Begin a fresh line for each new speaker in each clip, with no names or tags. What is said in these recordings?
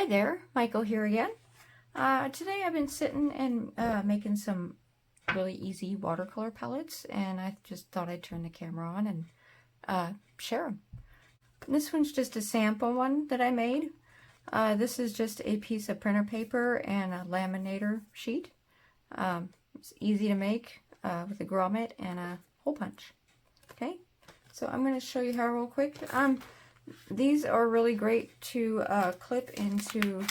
Hi there, Michael here again. Today I've been sitting and making some really easy watercolor palettes, and I just thought I'd turn the camera on and share them. This one's just a sample one that I made. This is just a piece of printer paper and a laminator sheet. It's easy to make with a grommet and a hole punch. Okay, so I'm going to show you how real quick. These are really great to clip into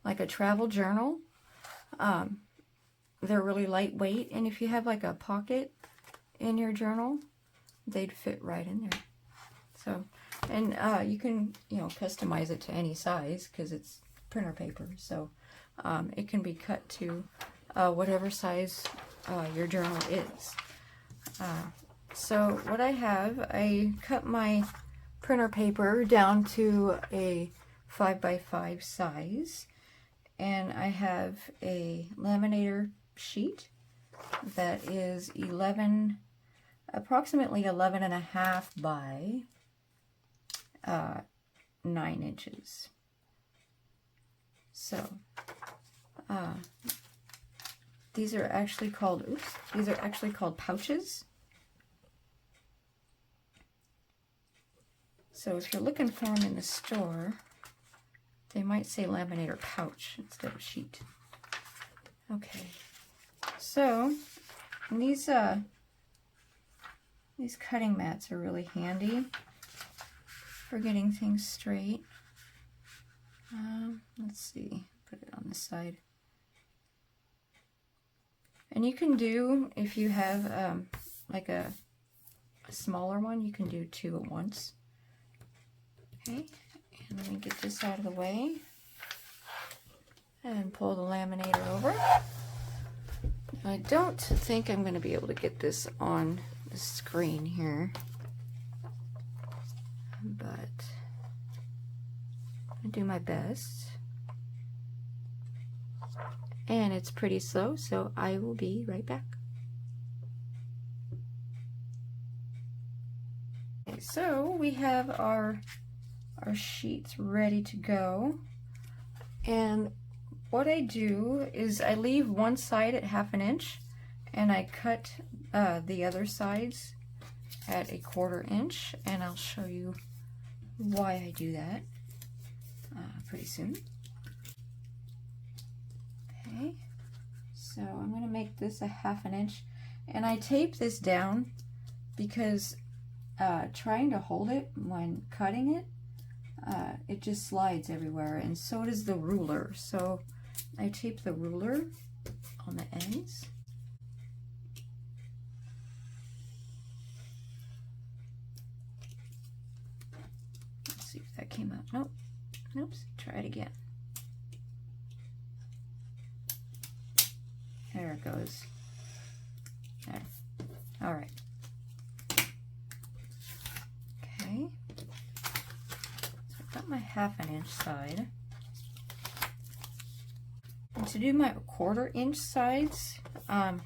like a travel journal. They're really lightweight, and if you have like a pocket in your journal, they'd fit right in there. So, and you can, customize it to any size because it's printer paper. So it can be cut to whatever size your journal is. So what I cut my printer paper down to a 5x5 size, and I have a laminator sheet that is approximately 11.5 by 9 inches. So these are actually called pouches. So if you're looking for them in the store, they might say laminator pouch instead of sheet. Okay, so these cutting mats are really handy for getting things straight. Let's see, put it on this side. And you can do, if you have like a smaller one, you can do 2 at once. Okay, and let me get this out of the way and pull the laminator over. I don't think I'm going to be able to get this on the screen here, but I'll do my best. And it's pretty slow, so I will be right back. Okay, so we have our sheets ready to go, and what I do is I leave one side at 1/2 inch and I cut the other sides at 1/4 inch, and I'll show you why I do that pretty soon. Okay, so I'm going to make this a 1/2 inch, and I tape this down because trying to hold it when cutting it, it just slides everywhere, and so does the ruler. So I tape the ruler on the ends. Let's see if that came out. Nope. Oops. Try it again. There it goes. There. All right. Okay. Got my 1/2 inch side, and to do my 1/4 inch sides, I'm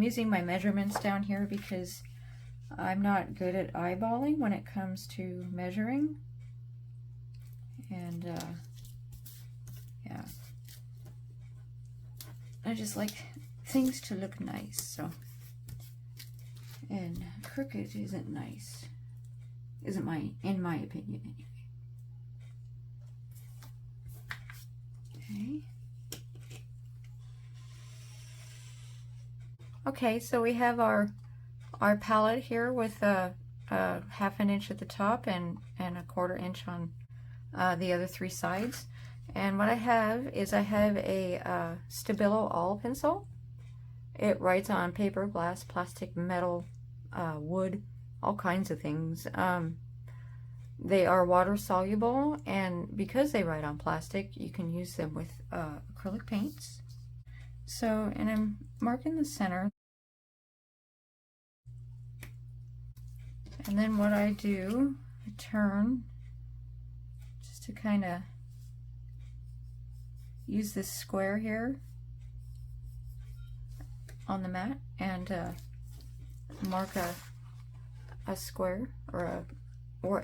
using my measurements down here because I'm not good at eyeballing when it comes to measuring, and yeah, I just like things to look nice. So, and crooked isn't nice, in my opinion anyway. Okay, so we have our palette here with a 1/2 inch at the top and 1/4 inch on the other 3 sides. And what I have is a Stabilo all pencil. It writes on paper, glass, plastic, metal, wood, all kinds of things. They are water soluble, and because they write on plastic, you can use them with acrylic paints. So, and I'm marking the center. And then what I do, I turn just to kind of use this square here on the mat and mark a square or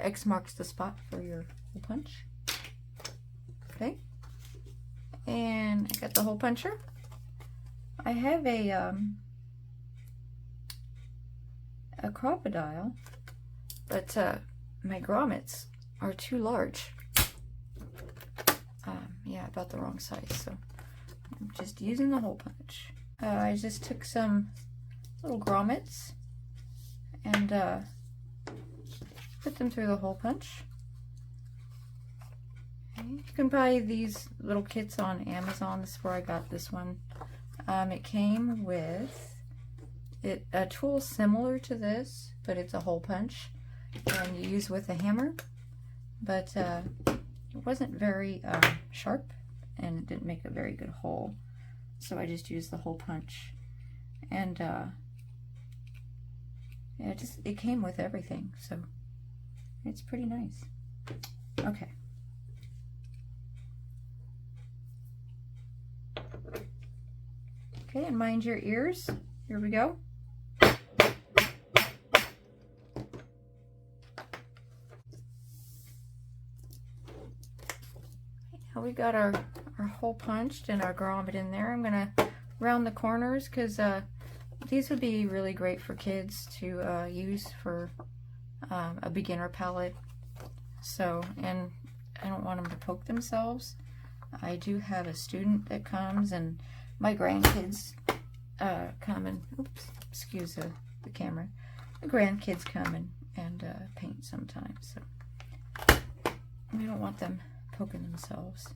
X marks the spot for your hole punch. Okay, And I got the hole puncher. I have a crocodile, but my grommets are too large. Yeah, about the wrong size, so I'm just using the hole punch. I just took some little grommets and put them through the hole punch. Okay. You can buy these little kits on Amazon. This is where I got this one. It came with a tool similar to this, but it's a hole punch, and you use with a hammer, but it wasn't very sharp, and it didn't make a very good hole, so I just used the hole punch. And yeah, it came with everything, so it's pretty nice. Okay. Okay, and mind your ears. Here we go. Now we got our hole punched and our grommet in there. I'm gonna round the corners because these would be really great for kids to use for a beginner palette. So, and I don't want them to poke themselves. I do have a student that comes, and my grandkids come and, oops, excuse the camera. The grandkids come and paint sometimes, so we don't want them poking themselves.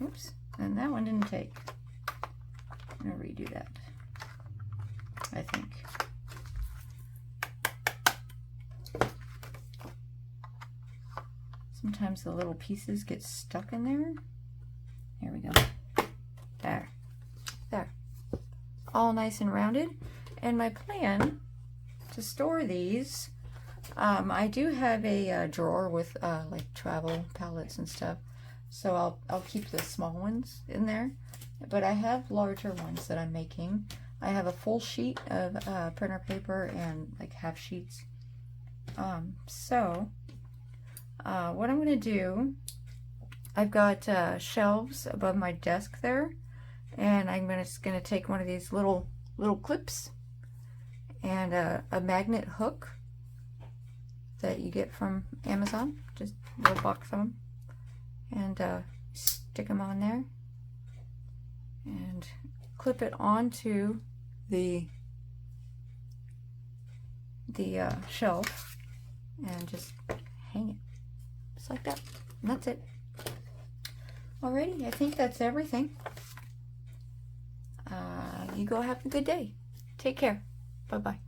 Oops, and that one didn't take. I'm gonna redo that, I think. Sometimes the little pieces get stuck in there. There we go. There. There. All nice and rounded. And my plan to store these, I do have a drawer with like travel palettes and stuff. So I'll keep the small ones in there. But I have larger ones that I'm making. I have a full sheet of printer paper and like half sheets. What I'm going to do, I've got shelves above my desk there, and I'm just going to take one of these little clips and a magnet hook that you get from Amazon, just a little box of them, and stick them on there and clip it onto the shelf and just hang it. Just like that. And that's it. Alrighty, I think that's everything. You go have a good day. Take care. Bye-bye.